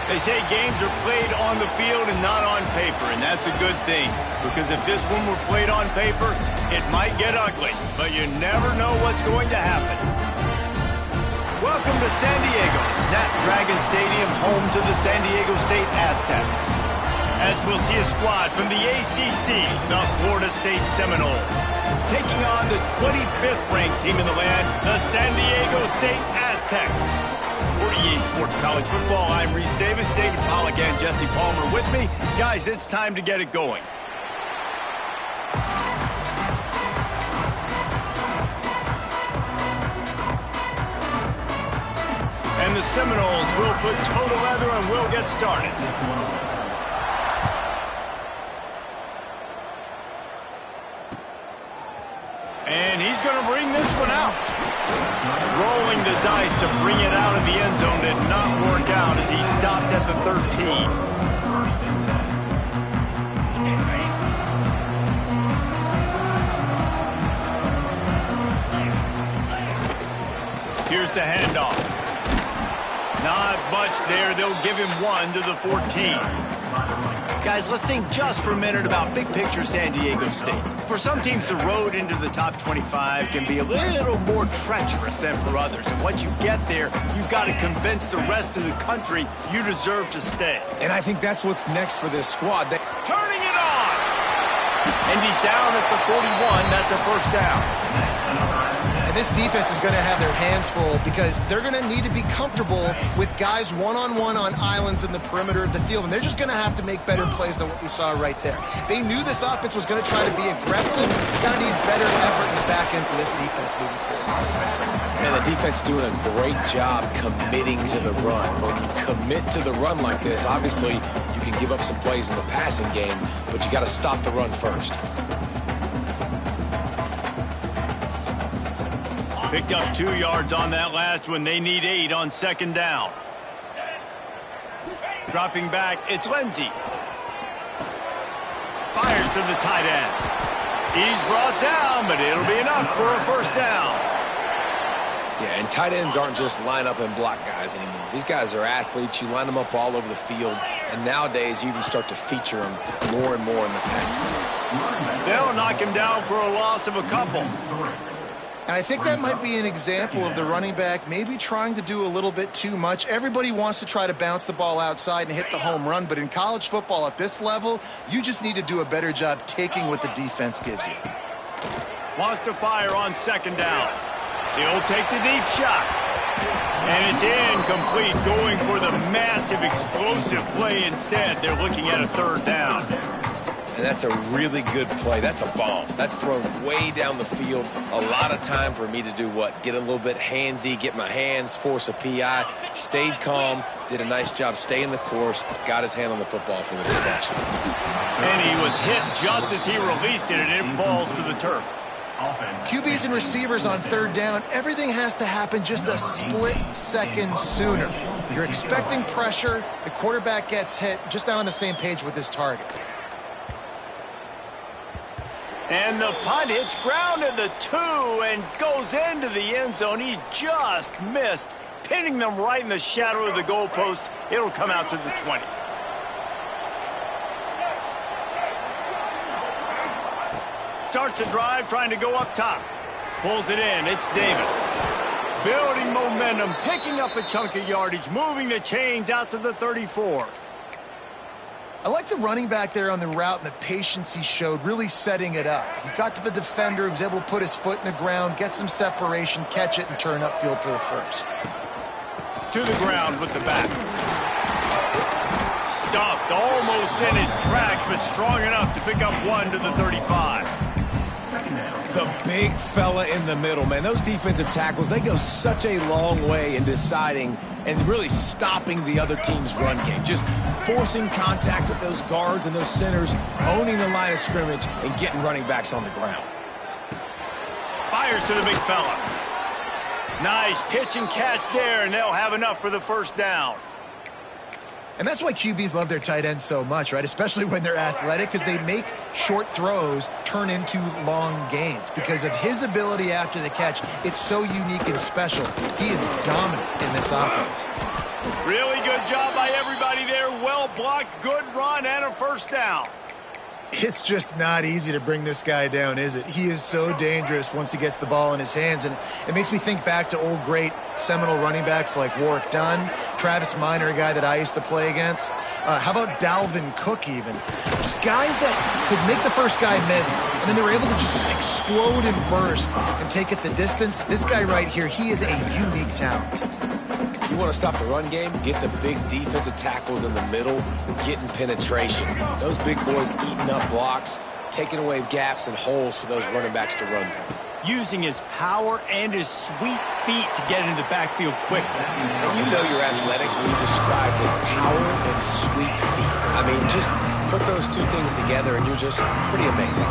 They say games are played on the field and not on paper, and that's a good thing. Because if this one were played on paper, it might get ugly, but you never know what's going to happen. Welcome to San Diego, Snapdragon Stadium, home to the San Diego State Aztecs. As we'll see a squad from the ACC, the Florida State Seminoles, taking on the 25th ranked team in the land, the San Diego State Aztecs. For EA Sports College Football, I'm Reese Davis, David Pollack, and Jesse Palmer with me. Guys, it's time to get it going. And the Seminoles will put toe to leather and we'll get started. And he's going to bring this one out. Rolling the dice to bring it out of the end zone did not work out as he stopped at the 13. Here's the handoff. Not much there. They'll give him one to the 14. Guys, let's think just for a minute about big picture San Diego State. For some teams, the road into the top 25 can be a little more treacherous than for others. And once you get there, you've got to convince the rest of the country you deserve to stay. And I think that's what's next for this squad. Turning it on! And he's down at the 41. That's a first down. This defense is going to have their hands full because they're going to need to be comfortable with guys one-on-one on islands in the perimeter of the field, and they're just going to have to make better plays than what we saw right there. They knew this offense was going to try to be aggressive. Got to need better effort in the back end for this defense moving forward. And the defense doing a great job committing to the run. When you commit to the run like this, obviously you can give up some plays in the passing game, but you got to stop the run first. Picked up 2 yards on that last one. They need 8 on second down. Dropping back, it's Lindsey. Fires to the tight end. He's brought down, but it'll be enough for a first down. Yeah, and tight ends aren't just line up and block guys anymore. These guys are athletes. You line them up all over the field, and nowadays you even start to feature them more and more in the passing game. They'll knock him down for a loss of a couple. And I think that might be an example of the running back maybe trying to do a little bit too much. Everybody wants to try to bounce the ball outside and hit the home run, but in college football at this level, you just need to do a better job taking what the defense gives you. Wants to fire on second down. He'll take the deep shot. And it's incomplete, going for the massive explosive play instead. They're looking at a third down. And that's a really good play. That's a bomb. That's thrown way down the field. A lot of time for me to do what? Get a little bit handsy, get my hands, force a PI. Stayed calm, did a nice job staying the course, got his hand on the football for the deflection. And he was hit just as he released it, and it falls to the turf. QBs and receivers on third down, everything has to happen just a split second sooner. You're expecting pressure, the quarterback gets hit, just not on the same page with his target. And the punt hits ground at the 2 and goes into the end zone. He just missed, pinning them right in the shadow of the goalpost. It'll come out to the 20. Starts a drive, trying to go up top. Pulls it in. It's Davis. Building momentum, picking up a chunk of yardage, moving the chains out to the 34. I like the running back there on the route and the patience he showed, really setting it up. He got to the defender, he was able to put his foot in the ground, get some separation, catch it, and turn upfield for the first. To the ground with the back. Stuffed almost in his tracks, but strong enough to pick up 1 to the 35. The big fella in the middle, man. Those defensive tackles, they go such a long way in deciding and really stopping the other team's run game. Just forcing contact with those guards and those centers, owning the line of scrimmage, and getting running backs on the ground. Fires to the big fella. Nice pitch and catch there, and they'll have enough for the first down. And that's why QBs love their tight ends so much, right? Especially when they're athletic, because they make short throws turn into long gains. Because of his ability after the catch, it's so unique and special. He is dominant in this offense. Really good job by everybody there. Well blocked, good run, and a first down. It's just not easy to bring this guy down, is it? He is so dangerous once he gets the ball in his hands, and it makes me think back to old great seminal running backs like Warwick Dunn, Travis Minor, a guy that I used to play against. How about Dalvin Cook even? Just guys that could make the first guy miss, and then they were able to just explode and burst and take it the distance. This guy right here, he is a unique talent. You want to stop the run game? Get the big defensive tackles in the middle, getting penetration. Those big boys eating up blocks, taking away gaps and holes for those running backs to run through. Using his power and his sweet feet to get into the backfield quickly. And you know you're athletic when you describe with power and sweet feet. I mean, just put those two things together and you're just pretty amazing.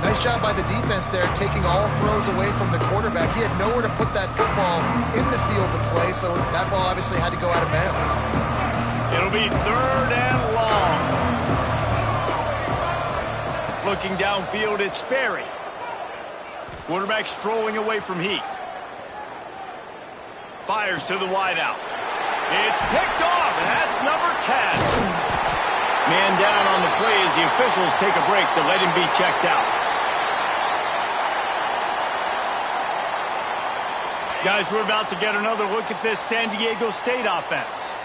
Nice job by the defense there, taking all throws away from the quarterback. He had nowhere to put that football in the field to play, so that ball obviously had to go out of bounds. It'll be 3rd and long. Looking downfield, it's Sperry. Quarterback strolling away from Heat. Fires to the wideout. It's picked off, and that's number 10. Man down on the play as the officials take a break to let him be checked out. Guys, we're about to get another look at this San Diego State offense.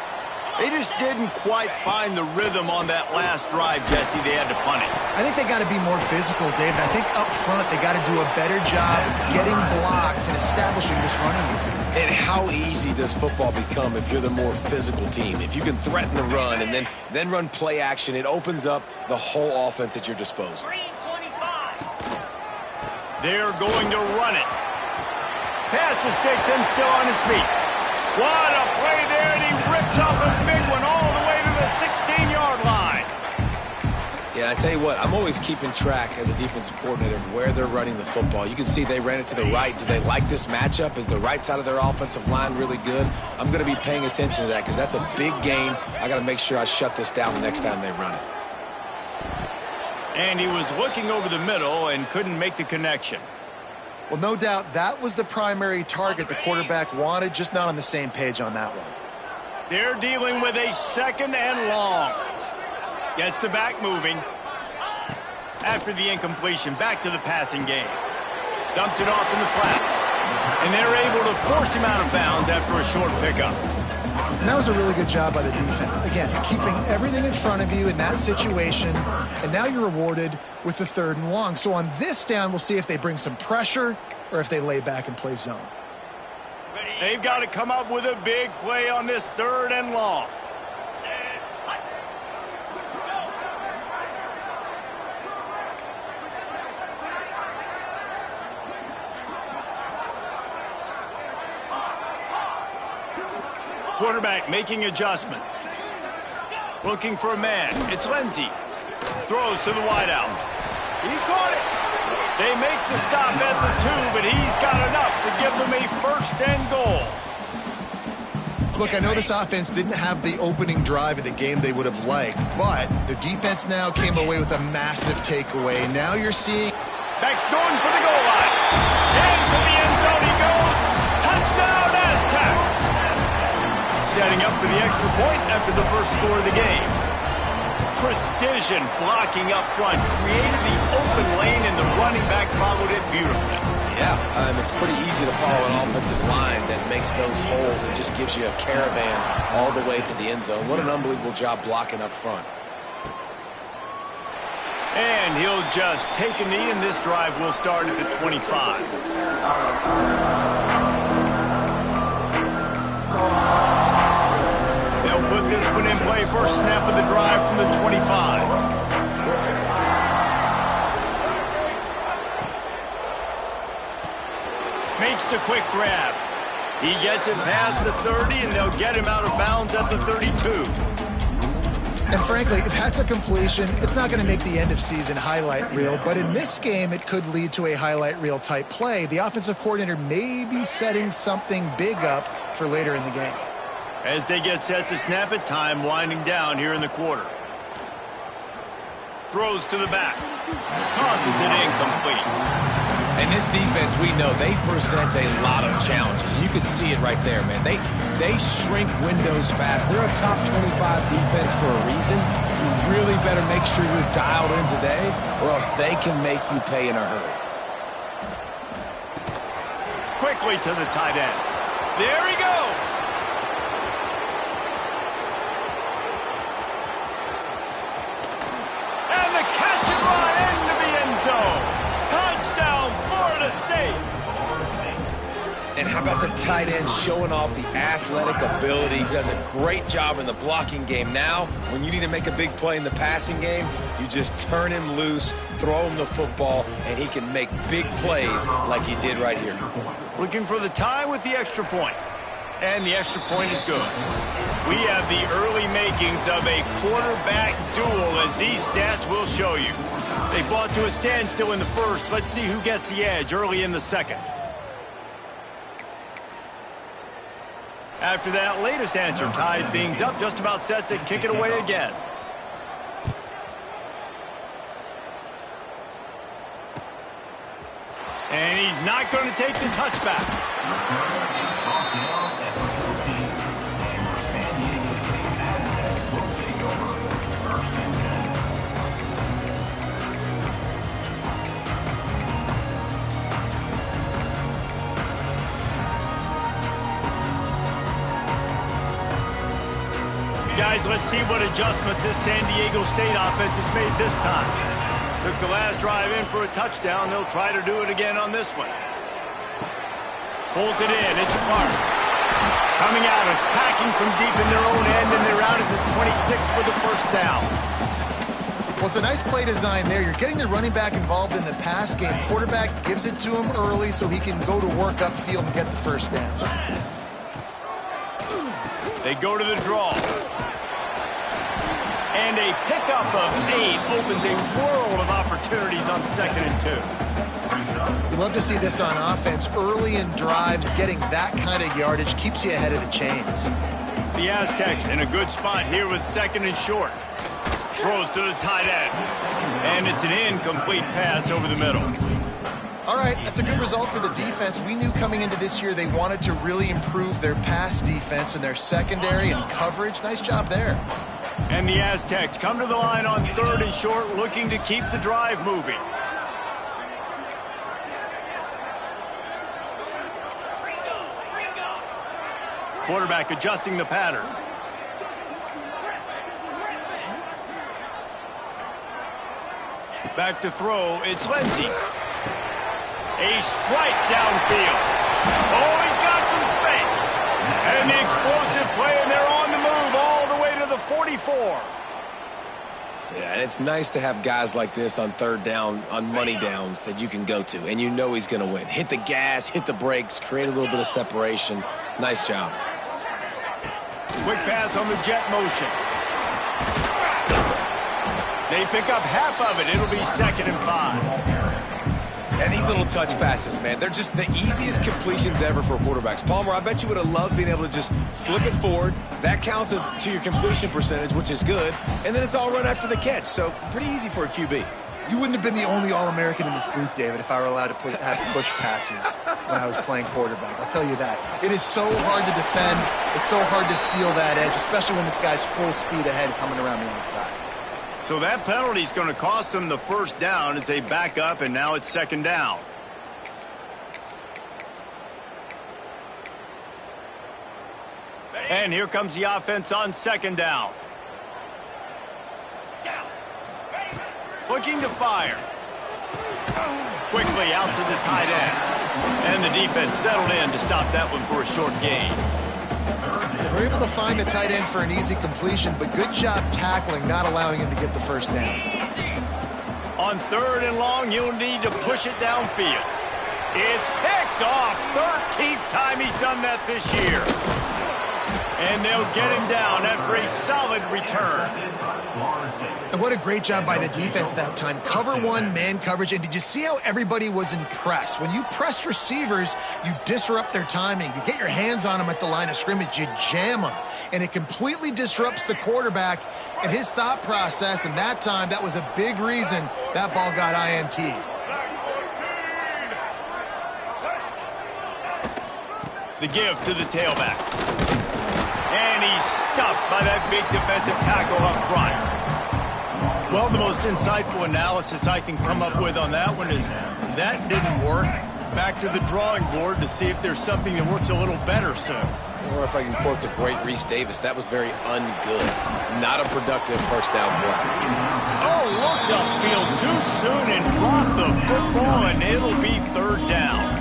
They just didn't quite find the rhythm on that last drive, Jesse. They had to punt it. I think they got to be more physical, David. I think up front they got to do a better job getting blocks and establishing this running game. And how easy does football become if you're the more physical team? If you can threaten the run and then run play action, it opens up the whole offense at your disposal. They're going to run it. Pass the sticks and still on his feet. What a play there, and he rips off a big one all the way to the 16-yard line. Yeah, I tell you what, I'm always keeping track as a defensive coordinator of where they're running the football. You can see they ran it to the right. Do they like this matchup? Is the right side of their offensive line really good? I'm going to be paying attention to that because that's a big game. I got to make sure I shut this down the next time they run it. And he was looking over the middle and couldn't make the connection. Well, no doubt that was the primary target the quarterback wanted, just not on the same page on that one. They're dealing with a 2nd and long. Gets the back moving. After the incompletion, back to the passing game. Dumps it off in the flats. And they're able to force him out of bounds after a short pickup. And that was a really good job by the defense. Again, keeping everything in front of you in that situation, and now you're rewarded with the 3rd and long. So on this down, we'll see if they bring some pressure or if they lay back and play zone. They've got to come up with a big play on this 3rd and long. Quarterback making adjustments. Looking for a man. It's Lindsey. Throws to the wideout. He caught it. They make the stop at the 2, but he's got enough to give them a 1st and goal. Look, I know this offense didn't have the opening drive of the game they would have liked, but their defense now came away with a massive takeaway. Now you're seeing... Back's going for the goal line. Into the end zone he goes. Touchdown, Aztecs. Setting up for the extra point after the first score of the game. Precision blocking up front. Created the open lane, and the running back followed it beautifully. Yeah, it's pretty easy to follow an offensive line that makes those holes and just gives you a caravan all the way to the end zone. What an unbelievable job blocking up front. And he'll just take a knee, and this drive will start at the 25. They'll put this one in play. First snap of the drive from the 25. Makes the quick grab. He gets it past the 30, and they'll get him out of bounds at the 32. And frankly, if that's a completion, it's not going to make the end-of-season highlight reel. But in this game, it could lead to a highlight reel type play. The offensive coordinator may be setting something big up for later in the game. As they get set to snap it, time winding down here in the quarter. Throws to the back. Tosses it incomplete. And this defense, we know, they present a lot of challenges. You can see it right there, man. They shrink windows fast. They're a top 25 defense for a reason. You really better make sure you're dialed in today, or else they can make you pay in a hurry. Quickly to the tight end. There he goes. And the catch and run into the end zone. Touchdown, Florida State. And how about the tight end showing off the athletic ability? Does a great job in the blocking game. Now, when you need to make a big play in the passing game, you just turn him loose, throw him the football, and he can make big plays like he did right here. Looking for the tie with the extra point. And the extra point is good. We have the early makings of a quarterback duel, as these stats will show you. They fought to a standstill in the first. Let's see who gets the edge early in the second. After that latest answer tied things up, just about set to kick it away again. And he's not going to take the touchback. Guys, let's see what adjustments this San Diego State offense has made this time. Took the last drive in for a touchdown. They'll try to do it again on this one. Pulls it in. It's Clark. Coming out, attacking from deep in their own end, and they're out at the 26 with the first down. Well, it's a nice play design there. You're getting the running back involved in the pass game. Quarterback gives it to him early so he can go to work upfield and get the first down. They go to the draw. And a pickup of 8 opens a world of opportunities on 2nd and 2. We love to see this on offense. Early in drives, getting that kind of yardage keeps you ahead of the chains. The Aztecs in a good spot here with 2nd and short. Throws to the tight end. And it's an incomplete pass over the middle. All right, that's a good result for the defense. We knew coming into this year they wanted to really improve their pass defense and their secondary and coverage. Nice job there. And the Aztecs come to the line on 3rd and short, looking to keep the drive moving. Quarterback adjusting the pattern. Back to throw, it's Lindsey. A strike downfield. Oh, he's got some space. And the explosive play, and they're on the move all the way to the 44. Yeah, and it's nice to have guys like this on 3rd down, on money downs that you can go to, and you know he's going to win. Hit the gas, hit the brakes, create a little bit of separation. Nice job. Quick pass on the jet motion. They pick up half of it. It'll be 2nd and 5. And these little touch passes, man, they're just the easiest completions ever for quarterbacks. Palmer, I bet you would have loved being able to just flip it forward. That counts as to your completion percentage, which is good. And then it's all run after the catch, so pretty easy for a QB. You wouldn't have been the only All-American in this booth, David, if I were allowed to have push passes when I was playing quarterback. I'll tell you that. It is so hard to defend. It's so hard to seal that edge, especially when this guy's full speed ahead coming around the outside. So that penalty is going to cost them the first down as they back up, and now it's 2nd down. And here comes the offense on 2nd down. Looking to fire. Quickly out to the tight end. And the defense settled in to stop that one for a short gain. They're able to find the tight end for an easy completion, but good job tackling, not allowing him to get the first down. On 3rd and long, you'll need to push it downfield. It's picked off. 13th time he's done that this year. And they'll get him down after a solid return. And what a great job by the defense that time. Cover 1, man coverage. And did you see how everybody was impressed? When you press receivers, you disrupt their timing. You get your hands on them at the line of scrimmage. You jam them. And it completely disrupts the quarterback and his thought process. And that time, that was a big reason that ball got INT'd. The give to the tailback. And he's stuffed by that big defensive tackle up front. Well, the most insightful analysis I can come up with on that one is that didn't work. Back to the drawing board to see if there's something that works a little better soon. Or if I can quote the great Reese Davis, that was very ungood. Not a productive first down play. Oh, looked upfield too soon and dropped the football, and it'll be third down.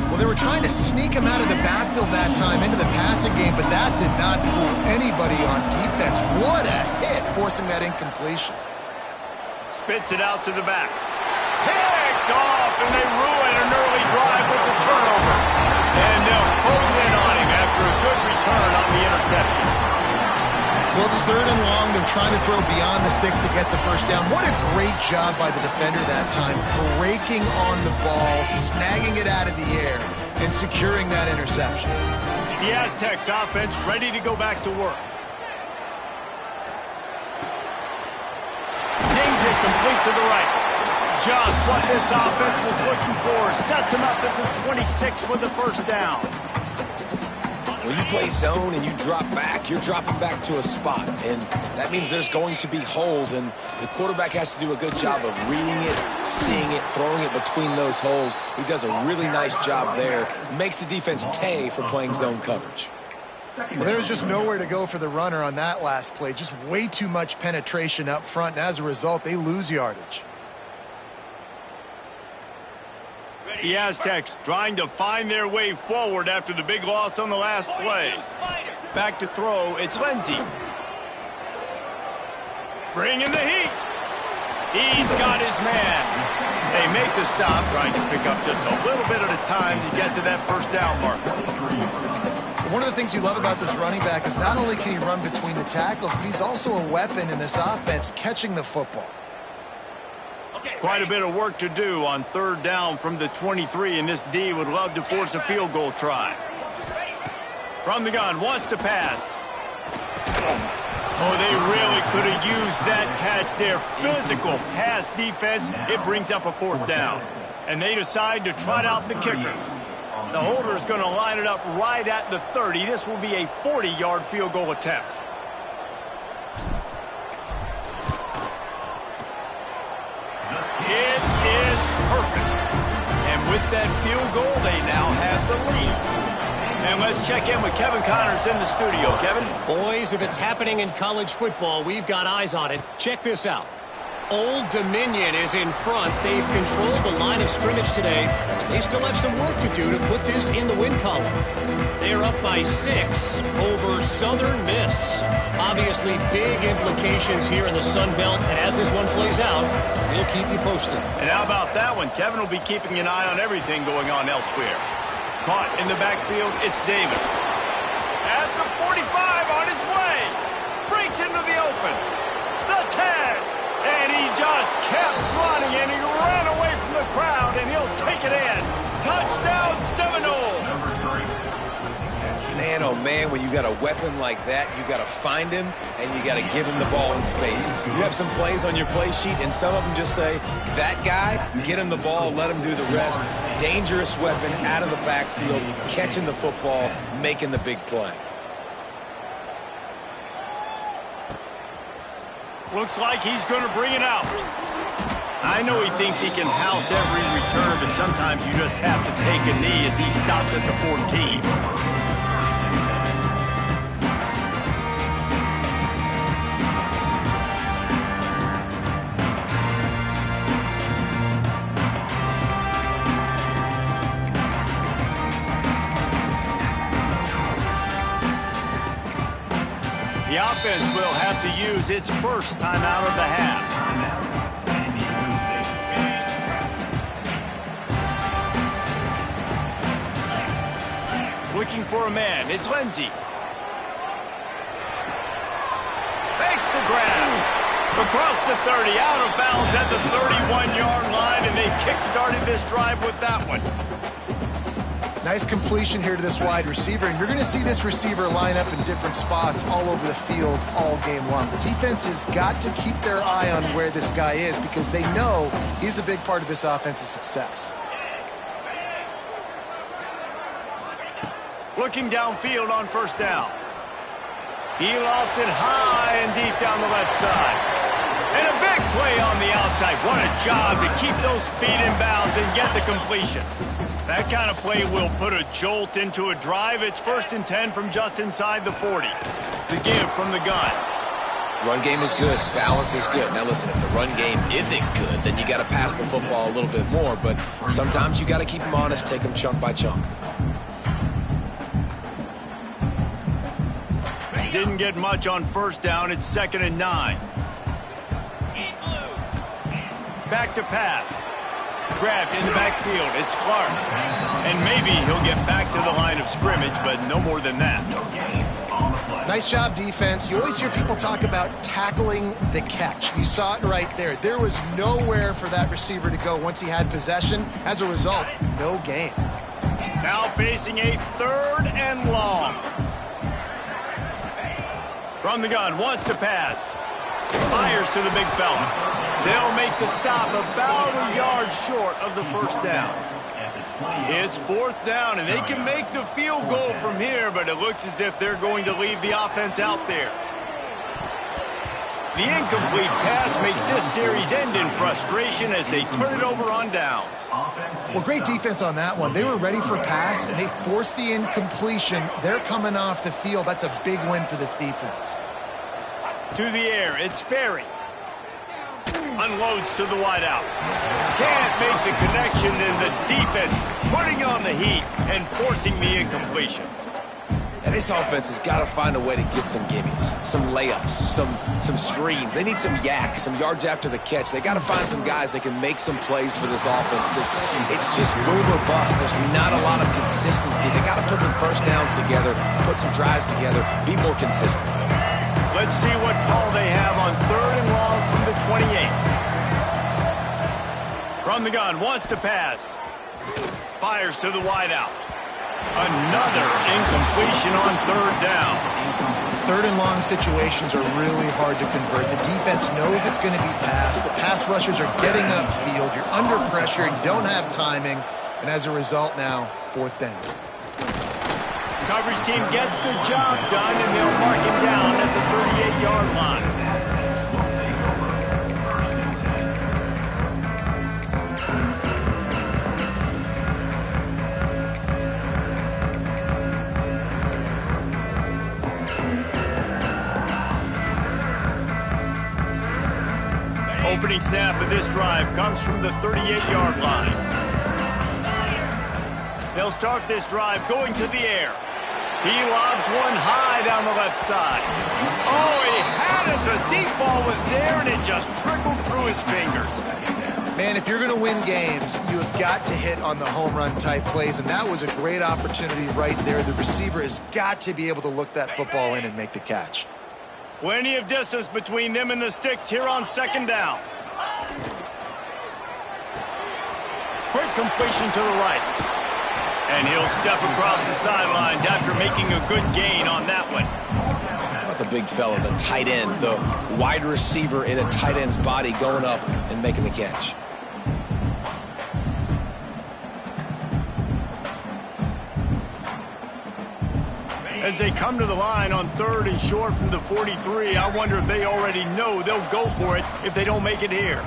Well, they were trying to sneak him out of the backfield that time into the passing game, but that did not fool anybody on defense. What a hit, forcing that incompletion. Spits it out to the back. Picked off, and they ruin an early drive with the turnover. And they'll close in on him after a good return on the interception. Well, it's third and long. They're trying to throw beyond the sticks to get the first down. What a great job by the defender that time, breaking on the ball, snagging it out of the air, and securing that interception. The Aztecs offense ready to go back to work. Zings it complete to the right. Just what this offense was looking for. Sets him up at the 26 for the first down. When you play zone and you drop back, you're dropping back to a spot. And that means there's going to be holes, and the quarterback has to do a good job of reading it, seeing it, throwing it between those holes. He does a really nice job there. Makes the defense pay for playing zone coverage. Well, there was just nowhere to go for the runner on that last play. Just way too much penetration up front, and as a result, they lose yardage. The Aztecs trying to find their way forward after the big loss on the last play. Back to throw, it's Lindsey. Bringing the heat. He's got his man. They make the stop, trying to pick up just a little bit at a time to get to that first down marker. One of the things you love about this running back is not only can he run between the tackles, but he's also a weapon in this offense, catching the football. Quite a bit of work to do on third down from the 23, and this D would love to force a field goal try. From the gun, wants to pass. Oh, they really could have used that catch there. Physical pass defense. It brings up a fourth down. And they decide to trot out the kicker. The holder's going to line it up right at the 30. This will be a 40-yard field goal attempt. It is perfect. And with that field goal, they now have the lead. And let's check in with Kevin Connors in the studio. Kevin? Boys, if it's happening in college football, we've got eyes on it. Check this out. Old Dominion is in front. They've controlled the line of scrimmage today, but they still have some work to do to put this in the win column. They're up by 6 over Southern Miss. Obviously, big implications here in the Sun Belt, and as this one plays out, we'll keep you posted. And how about that one? Kevin will be keeping an eye on everything going on elsewhere. Caught in the backfield, it's Davis. At the 45 on his way. Breaks into the open. The 10. And he just kept running, and he ran away from the crowd, and he'll take it in. Touchdown, Seminoles. Man, oh man, when you got a weapon like that, you got to find him, and you got to give him the ball in space. You have some plays on your play sheet, and some of them just say, that guy, get him the ball, let him do the rest. Dangerous weapon out of the backfield, catching the football, making the big play. Looks like he's going to bring it out. I know he thinks he can house every return, but sometimes you just have to take a knee as he stopped at the 14. The offense will have to use its first timeout of the half. Looking for a man. It's Lindsey. Makes the grab. Across the 30, out of bounds at the 31-yard line, and they kick-started this drive with that one. Nice completion here to this wide receiver, and you're going to see this receiver line up in different spots all over the field all game long. The defense has got to keep their eye on where this guy is because they know he's a big part of this offense's success. Looking downfield on first down. He lofts it high and deep down the left side. And a big play on the outside. What a job to keep those feet in bounds and get the completion. That kind of play will put a jolt into a drive. It's 1st and 10 from just inside the 40. The give from the gun. Run game is good. Balance is good. Now listen, if the run game isn't good, then you got to pass the football a little bit more. But sometimes you got to keep them honest, take them chunk by chunk. Didn't get much on first down. It's 2nd and 9. Back to pass. Grabbed in the backfield. It's Clark. And maybe he'll get back to the line of scrimmage, but no more than that. Nice job, defense. You always hear people talk about tackling the catch. You saw it right there. There was nowhere for that receiver to go once he had possession. As a result, no gain. Now facing a 3rd and long. From the gun, wants to pass. Fires to the big fella. They'll make the stop about a yard short of the first down. It's 4th down, and they can make the field goal from here, but it looks as if they're going to leave the offense out there. The incomplete pass makes this series end in frustration as they turn it over on downs. Well, great defense on that one. They were ready for pass, and they forced the incompletion. They're coming off the field. That's a big win for this defense. To the air, it's Sperry. Unloads to the wideout. Can't make the connection, and the defense putting on the heat and forcing the incompletion. And this offense has got to find a way to get some gimmies, some layups, some screens. They need some yak, some yards after the catch. They got to find some guys that can make some plays for this offense because it's just boom or bust. There's not a lot of consistency. They got to put some first downs together, put some drives together, be more consistent. Let's see what call they have on 3rd and long from the 28. From the gun, wants to pass. Fires to the wideout. Another incompletion on 3rd down. 3rd and long situations are really hard to convert. The defense knows it's going to be passed. The pass rushers are getting upfield. You're under pressure. You don't have timing. And as a result now, 4th down. Coverage team gets the job done, and they'll mark him down at the 38-yard line. Opening snap of this drive comes from the 38-yard line. They'll start this drive going to the air. He lobs one high down the left side. Oh, he had it. The deep ball was there, and it just trickled through his fingers. Man, if you're going to win games, you have got to hit on the home run type plays, and that was a great opportunity right there. The receiver has got to be able to look that football in and make the catch. Plenty of distance between them and the sticks here on 2nd down. Quick completion to the right. And he'll step across the sidelines after making a good gain on that one. How about the big fella, the tight end, the wide receiver in a tight end's body going up and making the catch. As they come to the line on 3rd and short from the 43, I wonder if they already know they'll go for it if they don't make it here.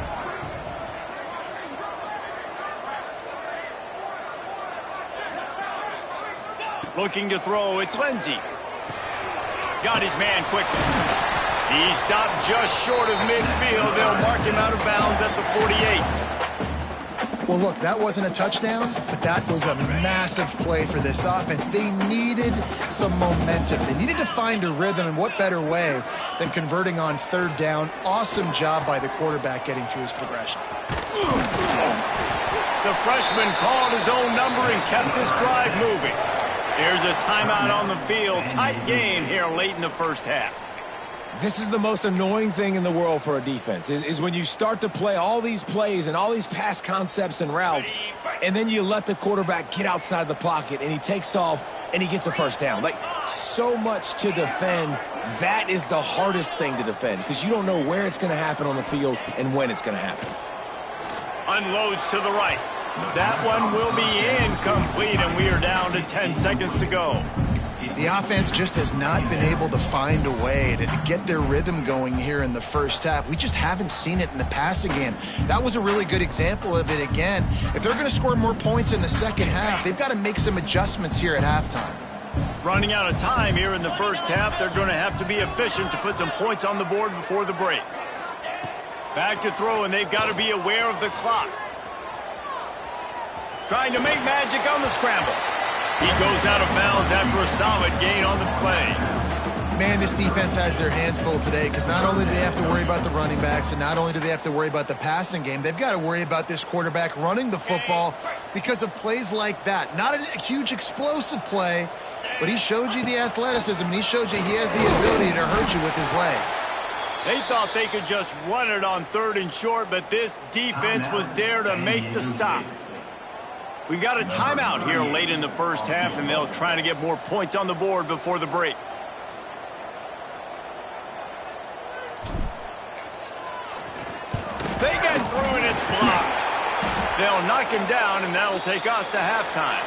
Looking to throw, it's Lindsey. Got his man quickly. He stopped just short of midfield. They'll mark him out of bounds at the 48. Well, look, that wasn't a touchdown, but that was a massive play for this offense. They needed some momentum. They needed to find a rhythm, and what better way than converting on 3rd down. Awesome job by the quarterback getting through his progression. The freshman called his own number and kept this drive moving. Here's a timeout on the field. Tight game here late in the first half. This is the most annoying thing in the world for a defense, is when you start to play all these plays and all these pass concepts and routes, and then you let the quarterback get outside the pocket, and he takes off, and he gets a first down. Like, so much to defend. That is the hardest thing to defend, because you don't know where it's going to happen on the field and when it's going to happen. Unloads to the right. That one will be incomplete, and we are down to 10 seconds to go. The offense just has not been able to find a way to get their rhythm going here in the first half. We just haven't seen it in the passing game. That was a really good example of it again. If they're going to score more points in the second half, they've got to make some adjustments here at halftime. Running out of time here in the first half, they're going to have to be efficient to put some points on the board before the break. Back to throw, and they've got to be aware of the clock. Trying to make magic on the scramble. He goes out of bounds after a solid gain on the play. Man, this defense has their hands full today because not only do they have to worry about the running backs and not only do they have to worry about the passing game, they've got to worry about this quarterback running the football because of plays like that. Not a huge explosive play, but he showed you the athleticism, and he showed you he has the ability to hurt you with his legs. They thought they could just run it on 3rd and short, but this defense was there to make the stop. We've got a timeout here late in the first half, and they'll try to get more points on the board before the break. They get through, and it's blocked. They'll knock him down, and that'll take us to halftime.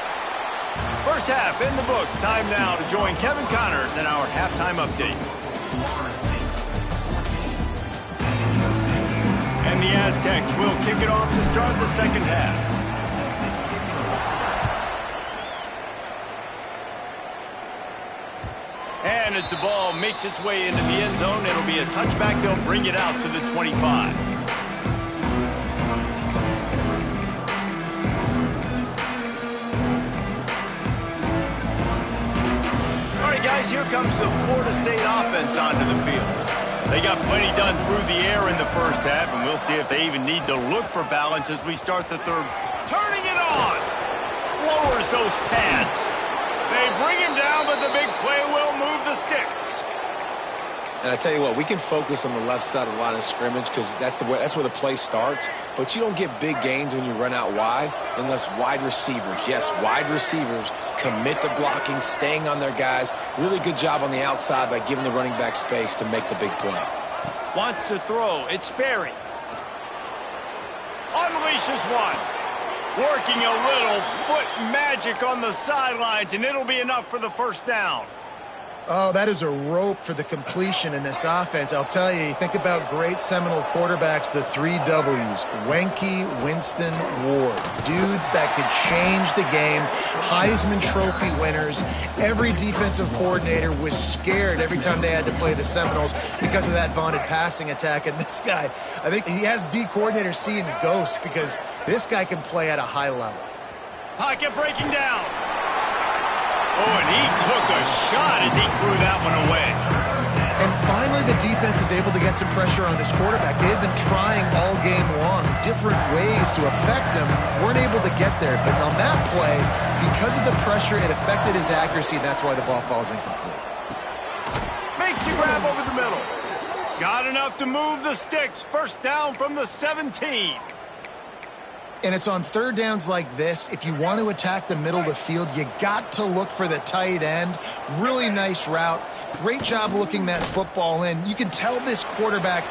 First half in the books. Time now to join Kevin Connors in our halftime update. And the Aztecs will kick it off to start the second half. And as the ball makes its way into the end zone, it'll be a touchback. They'll bring it out to the 25. All right, guys, here comes the Florida State offense onto the field. They got plenty done through the air in the first half, and we'll see if they even need to look for balance as we start the third. Turning it on! Lowers those pads. They bring him down, but the big play will move the sticks. And I tell you what, we can focus on the left side of the line of scrimmage because that's where the play starts. But you don't get big gains when you run out wide unless wide receivers, yes, wide receivers, commit to blocking, staying on their guys. Really good job on the outside by giving the running back space to make the big play. Wants to throw. It's Sperry. Unleashes one. Working a little foot magic on the sidelines, and it'll be enough for the first down. Oh, that is a rope for the completion in this offense. I'll tell you, think about great Seminole quarterbacks, the 3 W's. Wenke, Winston, Ward. Dudes that could change the game. Heisman Trophy winners. Every defensive coordinator was scared every time they had to play the Seminoles because of that vaunted passing attack. And this guy, I think he has D coordinators seeing ghosts because this guy can play at a high level. Pocket breaking down. Oh, and he took a shot as he threw that one away. And finally, the defense is able to get some pressure on this quarterback. They had been trying all game long different ways to affect him. Weren't able to get there. But on that play, because of the pressure, it affected his accuracy, and that's why the ball falls incomplete. Makes the grab over the middle. Got enough to move the sticks. First down from the 17. And it's on third downs like this. If you want to attack the middle of the field, you got to look for the tight end. Really nice route. Great job looking that football in. You can tell this quarterback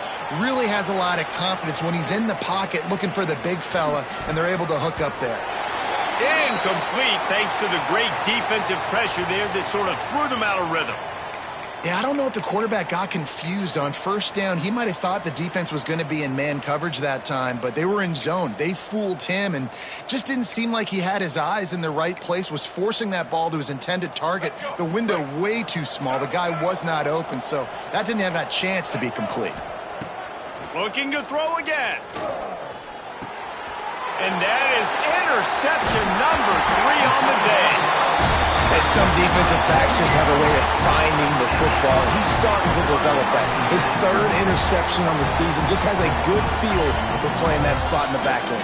really has a lot of confidence when he's in the pocket looking for the big fella, and they're able to hook up there. Incomplete thanks to the great defensive pressure there that sort of threw them out of rhythm. Yeah, I don't know if the quarterback got confused on first down. He might have thought the defense was going to be in man coverage that time, but they were in zone. They fooled him and just didn't seem like he had his eyes in the right place, was forcing that ball to his intended target. The window way too small. The guy was not open, so that didn't have that chance to be complete. Looking to throw again. And that is interception number 3 on the day. And some defensive backs just have a way of finding the football. He's starting to develop that. His 3rd interception on the season just has a good feel for playing that spot in the back end.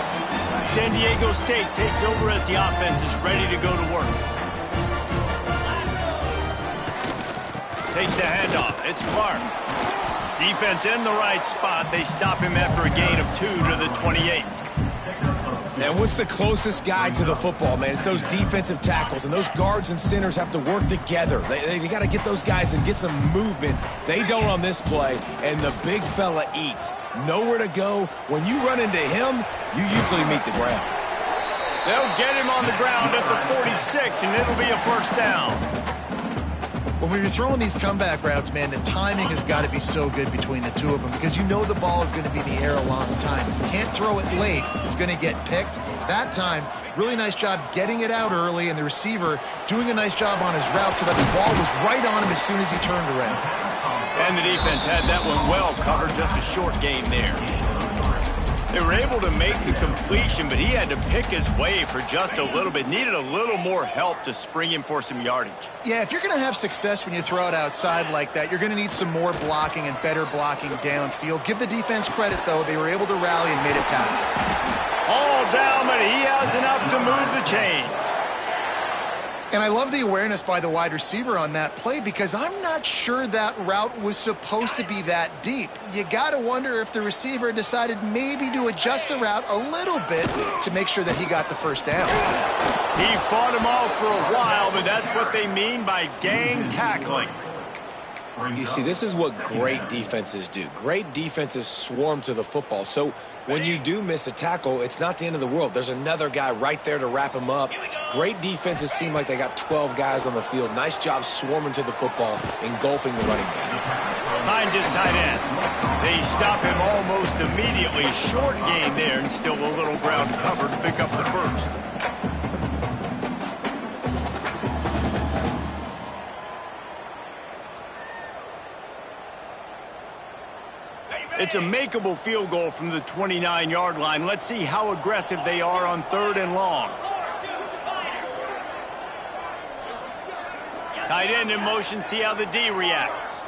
San Diego State takes over as the offense is ready to go to work. Takes the handoff. It's Clark. Defense in the right spot. They stop him after a gain of 2 to the 28. And what's the closest guy to the football, man? It's those defensive tackles, and those guards and centers have to work together. They got to get those guys and get some movement. They don't on this play, and the big fella eats. Nowhere to go. When you run into him, you usually meet the ground. They'll get him on the ground at the 46, and it'll be a first down. When you're throwing these comeback routes, man, the timing has got to be so good between the two of them because you know the ball is going to be in the air a long time. You can't throw it late. It's going to get picked. That time, really nice job getting it out early, and the receiver doing a nice job on his route so that the ball was right on him as soon as he turned around. And the defense had that one well covered, just a short gain there. They were able to make the completion, but he had to pick his way for just a little bit. Needed a little more help to spring him for some yardage. Yeah, if you're going to have success when you throw it outside like that, you're going to need some more blocking and better blocking downfield. Give the defense credit, though. They were able to rally and made a tackle. All down, but he has enough to move the chains. And I love the awareness by the wide receiver on that play because I'm not sure that route was supposed to be that deep. You got to wonder if the receiver decided maybe to adjust the route a little bit to make sure that he got the first down. He fought him off for a while, but that's what they mean by gang tackling. You see, this is what great defenses do. Great defenses swarm to the football. So when you do miss a tackle, it's not the end of the world. There's another guy right there to wrap him up. Great defenses seem like they got 12 guys on the field. Nice job swarming to the football, engulfing the running back. Behind just tight end. They stop him almost immediately. Short gain there and still a little ground cover to pick up the first. It's a makeable field goal from the 29-yard line. Let's see how aggressive they are on 3rd and long. Tight end in motion, see how the D reacts.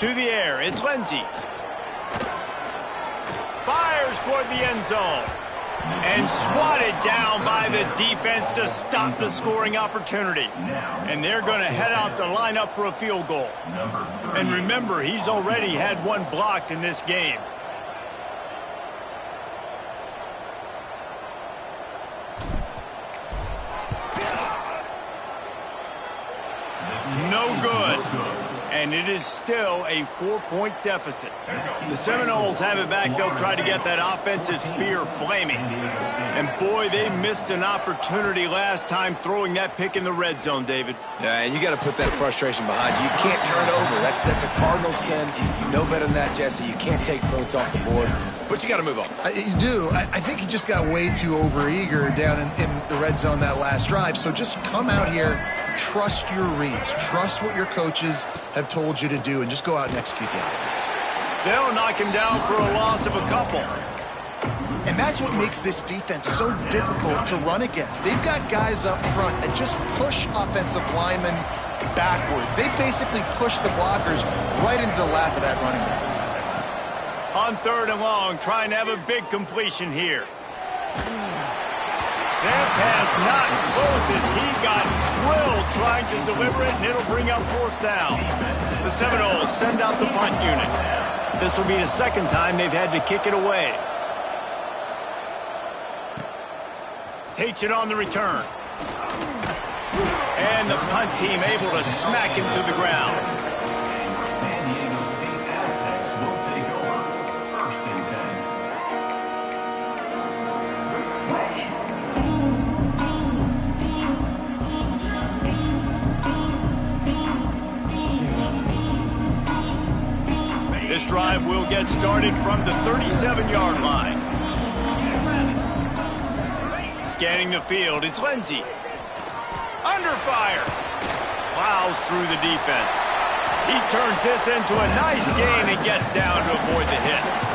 To the air, it's Lindsey. Fires toward the end zone. And swatted down by the defense to stop the scoring opportunity. And they're going to head out to line up for a field goal. And remember, he's already had one blocked in this game. No good. And it is still a 4-point deficit. The Seminoles have it back. They'll try to get that offensive spear flaming. And boy, they missed an opportunity last time throwing that pick in the red zone, David. Yeah, and you got to put that frustration behind you. You can't turn it over. That's a cardinal sin. You know better than that, Jesse. You can't take points off the board. But you got to move on. You do. I think he just got way too overeager down in the red zone that last drive. So just come out here, trust your reads, trust what your coaches have told you to do, and just go out and execute the offense. They'll knock him down for a loss of a couple. And that's what makes this defense so difficult to run against. They've got guys up front that just push offensive linemen backwards. They basically push the blockers right into the lap of that running back. On 3rd and long, trying to have a big completion here. That pass not close as he got drilled trying to deliver it, and it'll bring up 4th down. The Seminoles send out the punt unit. This will be the second time they've had to kick it away. Takes it on the return. And the punt team able to smack him to the ground. This drive will get started from the 37-yard line. Scanning the field, it's Lindsey. Under fire. Plows through the defense. He turns this into a nice gain and gets down to avoid the hit.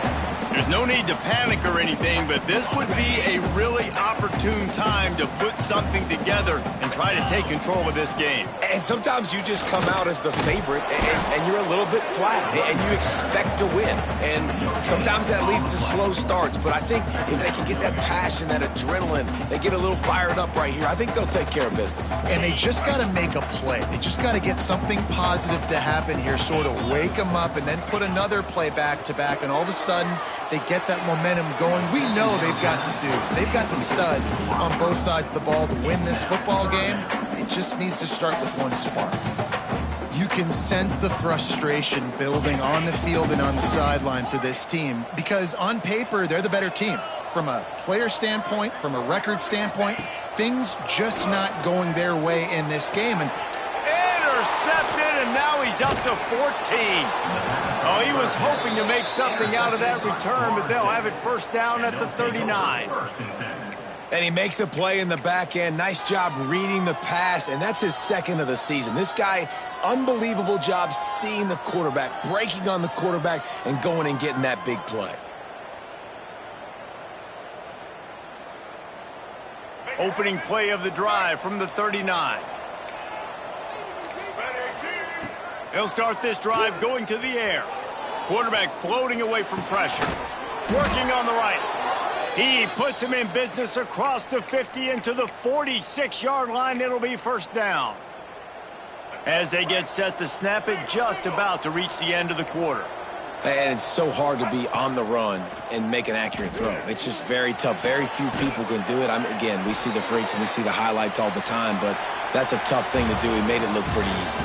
There's no need to panic or anything, but this would be a really opportune time to put something together and try to take control of this game. And sometimes you just come out as the favorite, and you're a little bit flat, and you expect to win. And sometimes that leads to slow starts, but I think if they can get that passion, that adrenaline, they get a little fired up right here, I think they'll take care of business. And they just got to make a play. They just got to get something positive to happen here, sort of wake them up, and then put another play back-to-back, and all of a sudden, they get that momentum going. We know they've got the dudes. They've got the studs on both sides of the ball to win this football game. It just needs to start with one spark. You can sense the frustration building on the field and on the sideline for this team because on paper, they're the better team. From a player standpoint, from a record standpoint, things just not going their way in this game. And intercepted, and now he's up to 14. Oh, he was hoping to make something out of that return, but they'll have it first down at the 39. And he makes a play in the back end. Nice job reading the pass, and that's his second of the season. This guy, unbelievable job seeing the quarterback, breaking on the quarterback, and going and getting that big play. Opening play of the drive from the 39. He'll start this drive going to the air. Quarterback floating away from pressure. Working on the right. He puts him in business across the 50 into the 46-yard line. It'll be first down. As they get set to snap it, just about to reach the end of the quarter. And it's so hard to be on the run and make an accurate throw. It's just very tough. Very few people can do it. Again, we see the freaks and we see the highlights all the time, but that's a tough thing to do. He made it look pretty easy.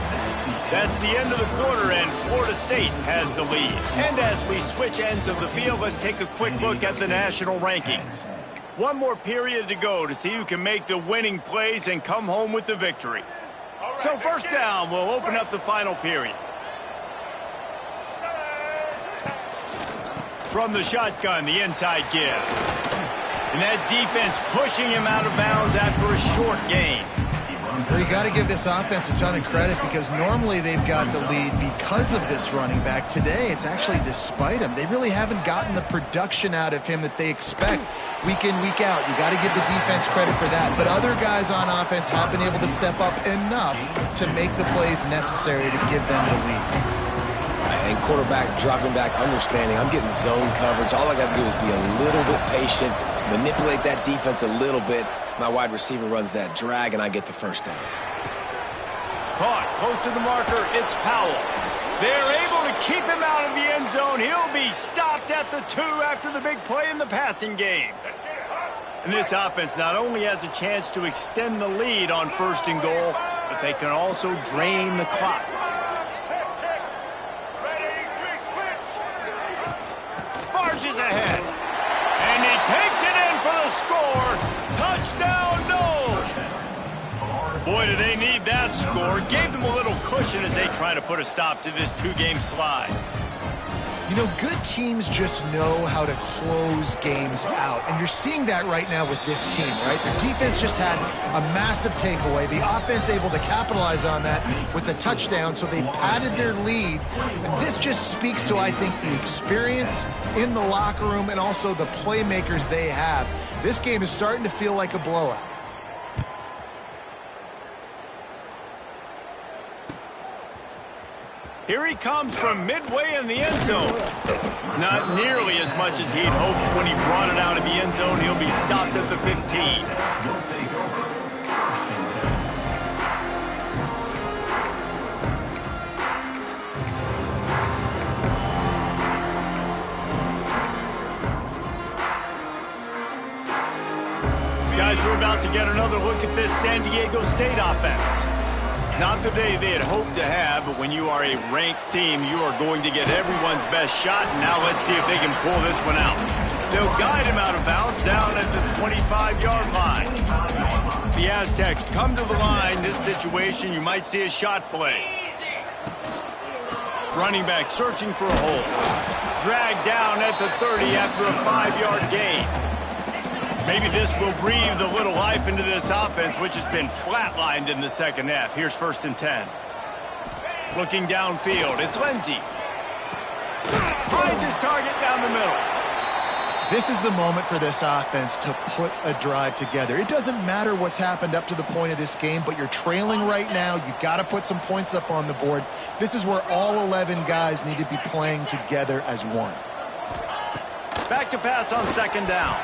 That's the end of the quarter, and Florida State has the lead. And as we switch ends of the field, let's take a quick look at the national rankings. One more period to go to see who can make the winning plays and come home with the victory. So first down, we'll open up the final period. From the shotgun, the inside give. And that defense pushing him out of bounds after a short gain. Well, you got to give this offense a ton of credit because normally they've got the lead because of this running back. Today, it's actually despite him. They really haven't gotten the production out of him that they expect week in, week out. You got to give the defense credit for that. But other guys on offense have been able to step up enough to make the plays necessary to give them the lead. And quarterback dropping back, understanding I'm getting zone coverage. All I got to do is be a little bit patient, manipulate that defense a little bit. My wide receiver runs that drag, and I get the first down. Caught close to the marker. It's Powell. They're able to keep him out of the end zone. He'll be stopped at the 2 after the big play in the passing game. And this offense not only has a chance to extend the lead on first and goal, but they can also drain the clock. Marches ahead. And he takes it in for the score. Touchdown, Noles! Boy, do they need that score. Gave them a little cushion as they try to put a stop to this 2-game slide. You know, good teams just know how to close games out. And you're seeing that right now with this team, right? Their defense just had a massive takeaway. The offense able to capitalize on that with a touchdown, so they padded their lead. And this just speaks to, I think, the experience in the locker room and also the playmakers they have. This game is starting to feel like a blowout. Here he comes from midway in the end zone. Not nearly as much as he'd hoped when he brought it out of the end zone. He'll be stopped at the 15. Guys, we're about to get another look at this San Diego State offense. Not the day they had hoped to have, but when you are a ranked team, you are going to get everyone's best shot. And now let's see if they can pull this one out. They'll guide him out of bounds down at the 25-yard line. The Aztecs come to the line. This situation, you might see a shot play. Running back searching for a hole. Dragged down at the 30 after a 5-yard gain. Maybe this will breathe a little life into this offense, which has been flatlined in the second half. Here's 1st and 10. Looking downfield, it's Lindsey. Finds his target down the middle. This is the moment for this offense to put a drive together. It doesn't matter what's happened up to the point of this game, but you're trailing right now. You got to put some points up on the board. This is where all 11 guys need to be playing together as one. Back to pass on 2nd down.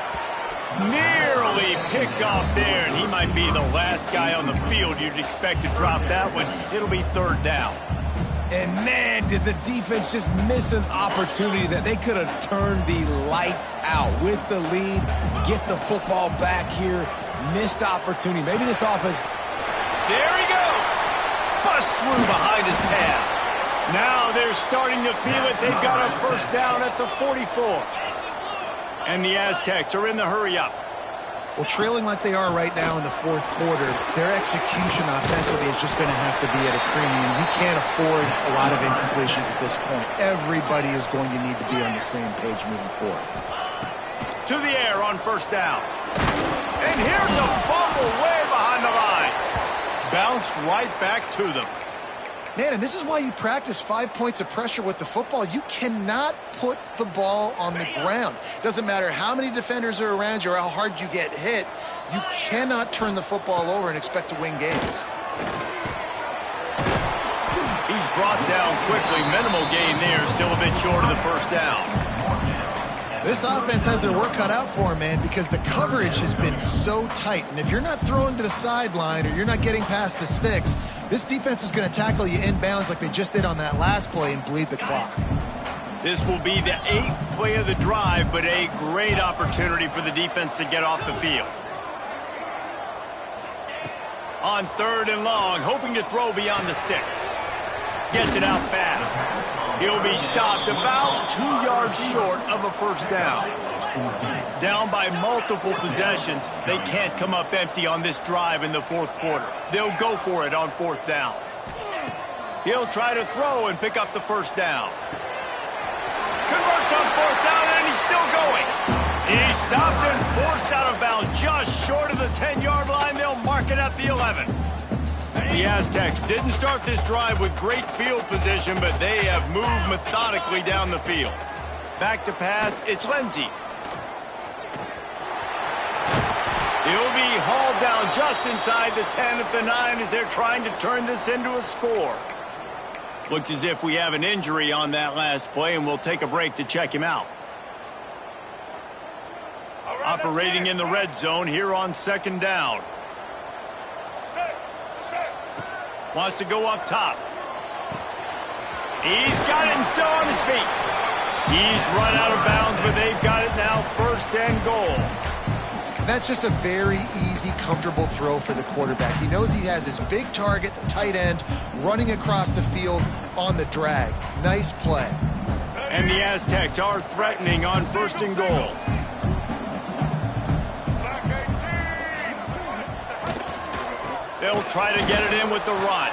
Nearly picked off there, and he might be the last guy on the field you'd expect to drop that one. It'll be 3rd down. And man, did the defense just miss an opportunity that they could have turned the lights out with the lead, get the football back here. Missed opportunity. Maybe this offense. There he goes. bursts through behind his pad. Now they're starting to feel it. They've got a first down at the 44. And the Aztecs are in the hurry-up. Well, trailing like they are right now in the fourth quarter, their execution offensively is just going to have to be at a premium. You can't afford a lot of incompletions at this point. Everybody is going to need to be on the same page moving forward. To the air on first down. And here's a fumble way behind the line. Bounced right back to them. Man, and this is why you practice 5 points of pressure with the football. You cannot put the ball on the ground. Doesn't matter how many defenders are around you or how hard you get hit. You cannot turn the football over and expect to win games. He's brought down quickly. Minimal gain there. Still a bit short of the first down. This offense has their work cut out for them, man, because the coverage has been so tight. And if you're not throwing to the sideline or you're not getting past the sticks, this defense is going to tackle you inbounds like they just did on that last play and bleed the clock. This will be the 8th play of the drive, but a great opportunity for the defense to get off the field. On 3rd and long, hoping to throw beyond the sticks. Gets it out fast. He'll be stopped about 2 yards short of a first down. Down by multiple possessions, they can't come up empty on this drive in the fourth quarter. They'll go for it on 4th down. He'll try to throw and pick up the first down. Converts on 4th down, and he's still going. He's stopped and forced out of bounds just short of the 10-yard line. They'll mark it at the 11. The Aztecs didn't start this drive with great field position, but they have moved methodically down the field. Back to pass, it's Lindsey. He'll be hauled down just inside the 10 at the 9 as they're trying to turn this into a score. Looks as if we have an injury on that last play, and we'll take a break to check him out. Operating in the red zone here on 2nd down. Wants to go up top. He's got it and still on his feet. He's run out of bounds, but they've got it now 1st and goal. That's just a very easy, comfortable throw for the quarterback. He knows he has his big target, the tight end, running across the field on the drag. Nice play. And the Aztecs are threatening on 1st and goal. They'll try to get it in with the run.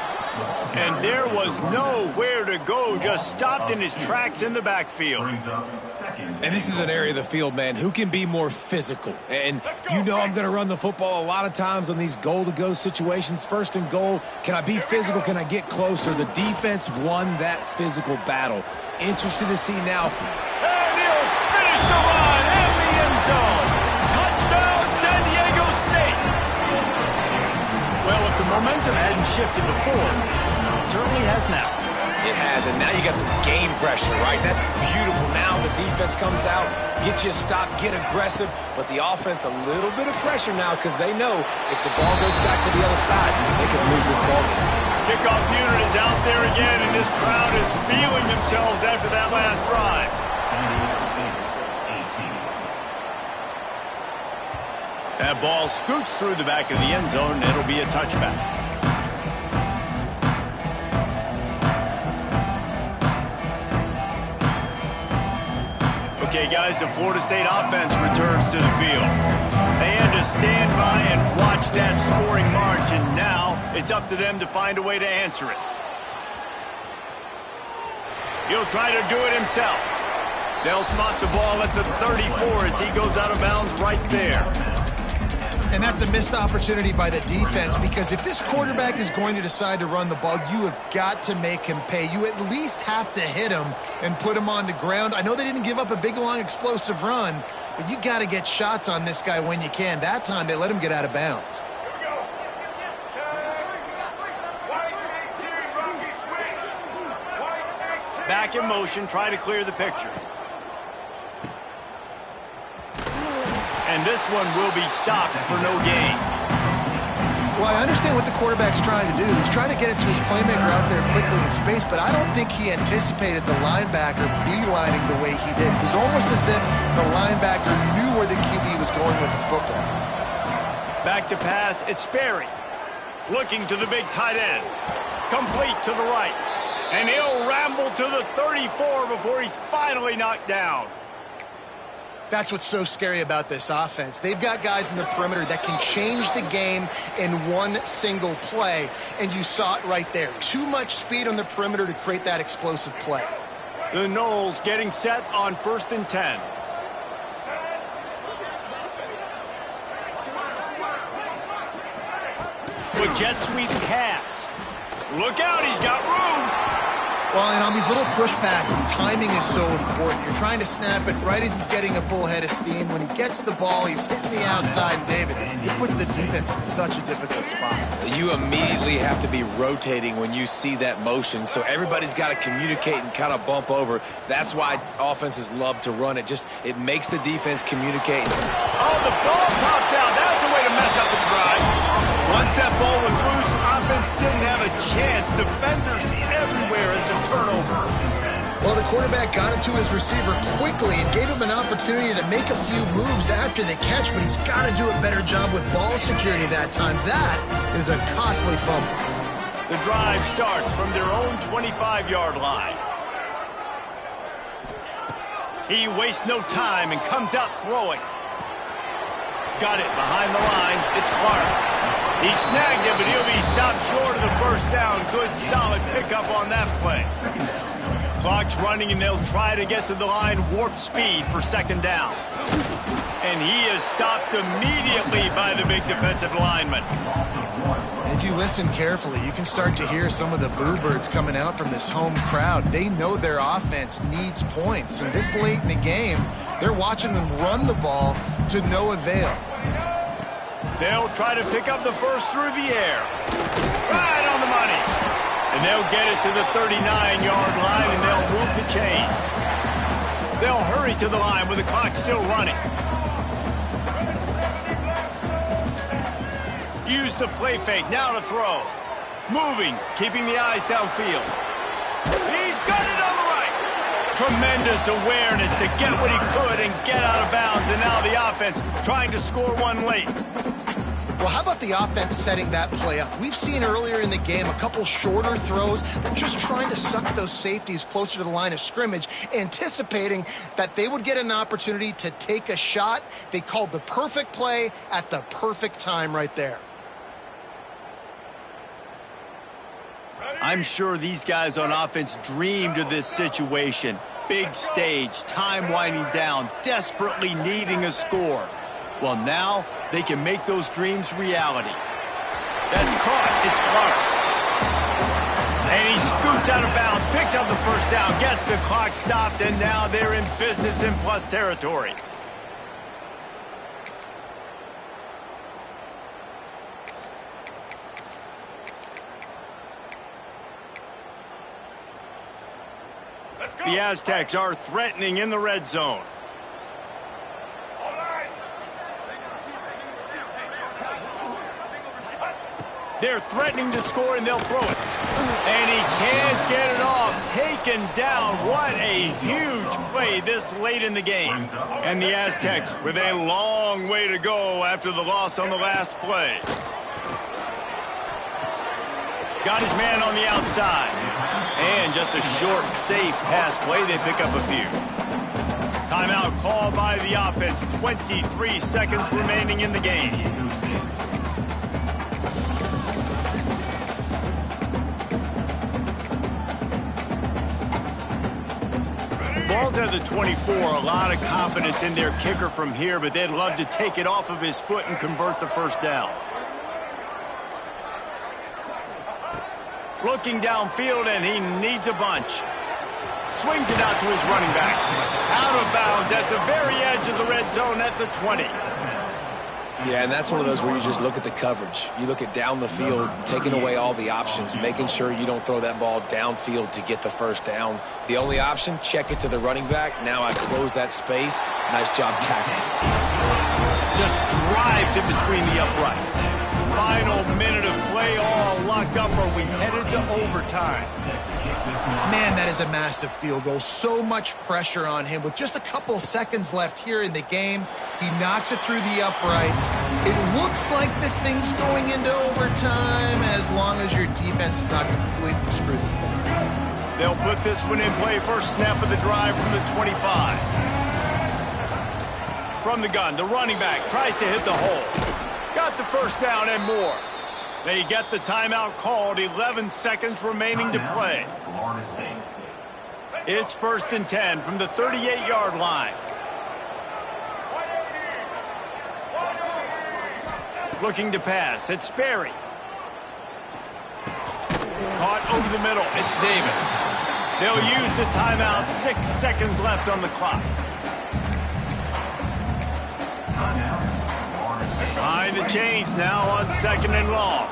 And there was nowhere to go, just stopped in his tracks in the backfield. And this is an area of the field, man, who can be more physical. And you know I'm going to run the football a lot of times on these goal-to-go situations. 1st and goal, can I be physical? Can I get closer? The defense won that physical battle. Interested to see now. And he'll finish the run in the end zone. Touchdown, San Diego State. Well, if the momentum hadn't shifted before, it certainly has now. It has, and now you got some game pressure, right? That's beautiful. Now the defense comes out, get you a stop, get aggressive, but the offense a little bit of pressure now because they know if the ball goes back to the other side, they could lose this ball game. Kickoff unit is out there again, and this crowd is feeling themselves after that last drive. That ball scoots through the back of the end zone, and it'll be a touchback. Okay, guys, the Florida State offense returns to the field. They had to stand by and watch that scoring march, and now it's up to them to find a way to answer it. He'll try to do it himself. They'll spot the ball at the 34 as he goes out of bounds right there. And that's a missed opportunity by the defense because if this quarterback is going to decide to run the ball, you have got to make him pay. You at least have to hit him and put him on the ground. I know they didn't give up a big, long, explosive run, but you got to get shots on this guy when you can. That time they let him get out of bounds. Back in motion, try to clear the picture. And this one will be stopped for no gain. Well, I understand what the quarterback's trying to do. He's trying to get it to his playmaker out there quickly in space, but I don't think he anticipated the linebacker beelining the way he did. It was almost as if the linebacker knew where the QB was going with the football. Back to pass, it's Sperry. Looking to the big tight end. Complete to the right. And he'll ramble to the 34 before he's finally knocked down. That's what's so scary about this offense. They've got guys in the perimeter that can change the game in one single play, and you saw it right there. Too much speed on the perimeter to create that explosive play. The Noles getting set on 1st and 10. With jet sweep pass. Look out, he's got room. Well, and on these little push passes, timing is so important. You're trying to snap it right as he's getting a full head of steam. When he gets the ball, he's hitting the outside, and David, he puts the defense in such a difficult spot. You immediately have to be rotating when you see that motion, so everybody's got to communicate and kind of bump over. That's why offenses love to run it. It makes the defense communicate. Oh, the ball popped out. That's a way to mess up a drive. Once that ball was loose, offense didn't have a chance. Defenders everywhere. It's a turnover. Well, the quarterback got it to his receiver quickly and gave him an opportunity to make a few moves after the catch, but he's got to do a better job with ball security that time. That is a costly fumble. The drive starts from their own 25-yard line. He wastes no time and comes out throwing. Got it behind the line. It's Clark. He snagged it, but he'll be stopped short of the first down. Good, solid pickup on that play. Clock's running, and they'll try to get to the line warp speed for 2nd down. And he is stopped immediately by the big defensive lineman. And if you listen carefully, you can start to hear some of the boo birds coming out from this home crowd. They know their offense needs points. And this late in the game, they're watching them run the ball to no avail. They'll try to pick up the first through the air. Right on the money. And they'll get it to the 39-yard line, and they'll move the chains. They'll hurry to the line with the clock still running. Use the play fake. Now to throw. Moving, keeping the eyes downfield. He's got it on the right. Tremendous awareness to get what he could and get out of bounds. And now the offense trying to score one late. Well, how about the offense setting that play up? We've seen earlier in the game a couple shorter throws. They're just trying to suck those safeties closer to the line of scrimmage, anticipating that they would get an opportunity to take a shot. They called the perfect play at the perfect time right there. I'm sure these guys on offense dreamed of this situation. Big stage, time winding down, desperately needing a score. Well, now they can make those dreams reality. That's caught. It's Clark. And he scoots out of bounds, picks up the first down, gets the clock stopped, and now they're in business in plus territory. The Aztecs are threatening in the red zone. They're threatening to score, and they'll throw it. And he can't get it off. Taken down. What a huge play this late in the game. And the Aztecs with a long way to go after the loss on the last play. Got his man on the outside. And just a short, safe pass play. They pick up a few. Timeout called by the offense. 23 seconds remaining in the game. Ball's at the 24. A lot of confidence in their kicker from here, but they'd love to take it off of his foot and convert the first down. Looking downfield, and he needs a bunch. Swings it out to his running back. Out of bounds at the very edge of the red zone at the 20. Yeah, and that's one of those where you just look at the coverage. You look at down the field, taking away all the options, making sure you don't throw that ball downfield to get the first down. The only option, check it to the running back. Now I close that space. Nice job tackling. Just drives in between the uprights. Final minute of play, all locked up. Are we headed to overtime? Man, that is a massive field goal. So much pressure on him. With just a couple seconds left here in the game, he knocks it through the uprights. It looks like this thing's going into overtime as long as your defense does not completely screw this thing. They'll put this one in play. First snap of the drive from the 25. From the gun, the running back tries to hit the hole. Got the first down and more. They get the timeout called. 11 seconds remaining to play. It's 1st and 10 from the 38-yard line. Looking to pass. It's Sperry. Caught over the middle. It's Davis. They'll use the timeout. 6 seconds left on the clock. Behind the chains now on 2nd and long.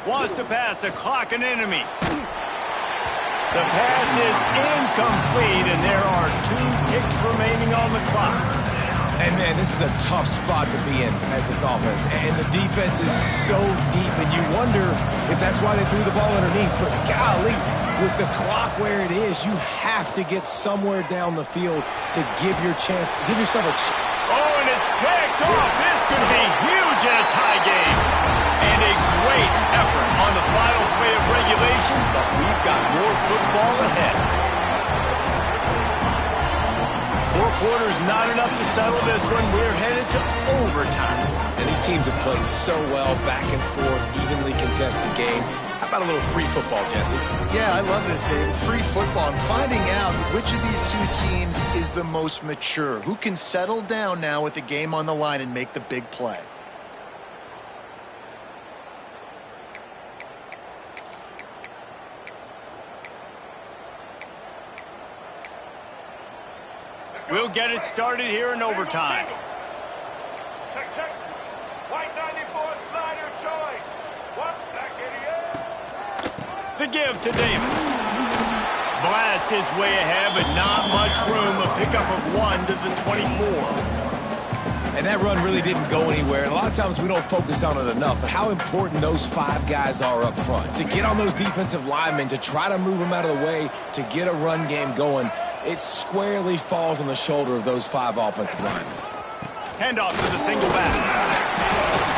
Wants to pass. The clock an enemy. The pass is incomplete, and there are 2 ticks remaining on the clock. And, man, this is a tough spot to be in as this offense. And the defense is so deep, and you wonder if that's why they threw the ball underneath. But, golly, with the clock where it is, you have to get somewhere down the field to give yourself a chance. Oh, and it's picked off. This could be huge in a tie game. And a great effort on the final play of regulation, but we've got more football ahead. 4 quarters not enough to settle this one. We're headed to overtime. And these teams have played so well, back and forth, evenly contested game. How about a little free football, Jesse? Yeah, I love this, Dave. Free football. I'm finding out which of these 2 teams is the most mature. Who can settle down now with the game on the line and make the big play? We'll get it started here in overtime. Check. White 94 Snyder choice. What? Back idiot. The give to Davis. Blast is way ahead, but not much room. A pickup of 1 to the 24. And that run really didn't go anywhere. And a lot of times we don't focus on it enough, but how important those 5 guys are up front. To get on those defensive linemen, to try to move them out of the way, to get a run game going, it squarely falls on the shoulder of those 5 offensive linemen. Handoff to the single back.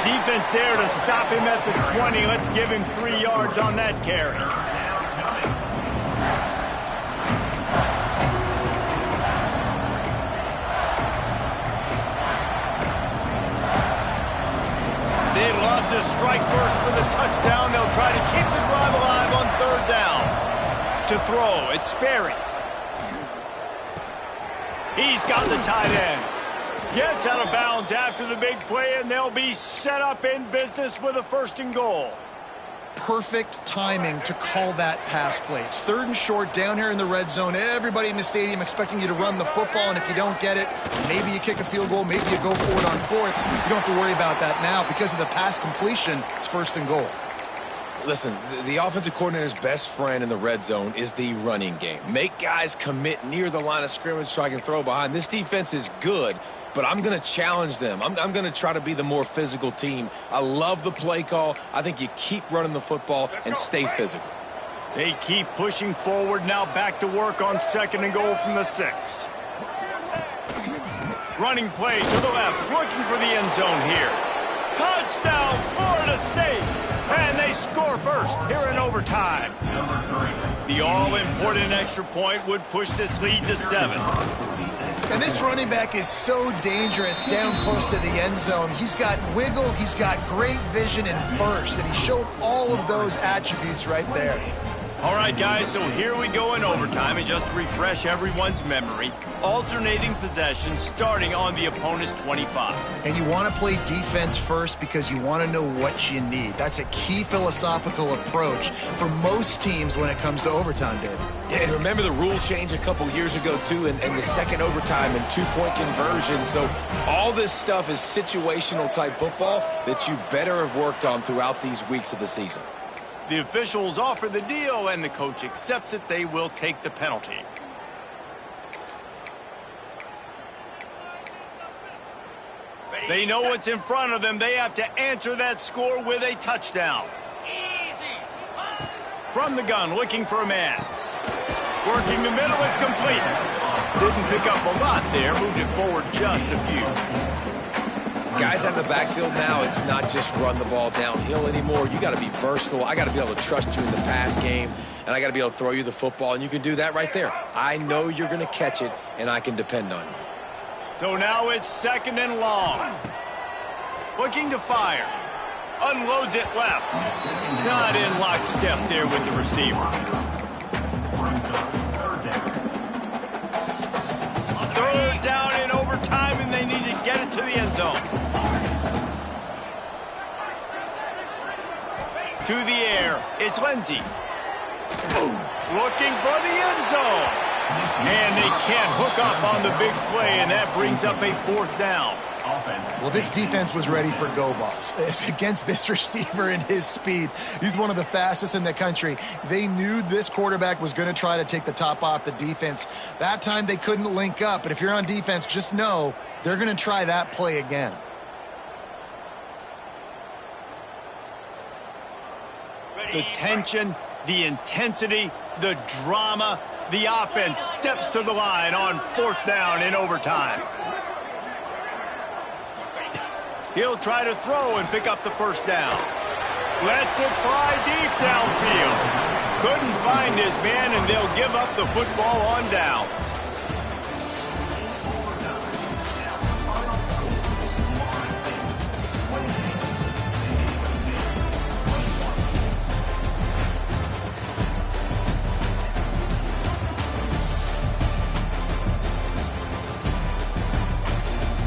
Defense there to stop him at the 20. Let's give him 3 yards on that carry. They'd love to strike first with a touchdown. They'll try to keep the drive alive on 3rd down. To throw, it's Sperry. He's got the tight end. Gets out of bounds after the big play, and they'll be set up in business with a 1st and goal. Perfect timing to call that pass play. It's 3rd and short down here in the red zone. Everybody in the stadium expecting you to run the football, and if you don't get it, maybe you kick a field goal, maybe you go for it on 4th. You don't have to worry about that now. Because of the pass completion, it's 1st and goal. Listen, the offensive coordinator's best friend in the red zone is the running game. Make guys commit near the line of scrimmage so I can throw behind. This defense is good, but I'm going to challenge them. I'm going to try to be the more physical team. I love the play call. I think you keep running the football and stay physical. They keep pushing forward. Now back to work on 2nd and goal from the 6. Running play to the left, looking for the end zone here. Touchdown, Florida State! And they score first here in overtime. The all-important extra point would push this lead to 7. And this running back is so dangerous down close to the end zone. He's got wiggle, he's got great vision and burst, and he showed all of those attributes right there. All right, guys, so here we go in overtime, and just to refresh everyone's memory, alternating possession starting on the opponent's 25. And you want to play defense first because you want to know what you need. That's a key philosophical approach for most teams when it comes to overtime, Dave. Yeah, and remember the rule change a couple years ago, too, and the second overtime and 2-point conversion. So all this stuff is situational type football that you better have worked on throughout these weeks of the season. The officials offer the deal, and the coach accepts it. They will take the penalty. They know what's in front of them. They have to answer that score with a touchdown. From the gun, looking for a man. Working the middle, it's complete. Didn't pick up a lot there, moved it forward just a few. Guys out of the backfield now, it's not just run the ball downhill anymore. You got to be versatile. I got to be able to trust you in the pass game, and I got to be able to throw you the football, and you can do that right there. I know you're going to catch it, and I can depend on you. So now it's 2nd and long. Looking to fire. Unloads it left. Not in lockstep there with the receiver. 3rd down in overtime, and they need to get it to the end zone. To the air, it's Lindsey. Looking for the end zone. And they can't hook up on the big play, and that brings up a 4th down. Well, this defense was ready for go balls. Against this receiver and his speed, he's one of the fastest in the country. They knew this quarterback was going to try to take the top off the defense. That time they couldn't link up, but if you're on defense, just know they're going to try that play again. The tension, the intensity, the drama, the offense steps to the line on 4th down in overtime. He'll try to throw and pick up the 1st down. Lets it fly deep downfield. Couldn't find his man, and they'll give up the football on downs.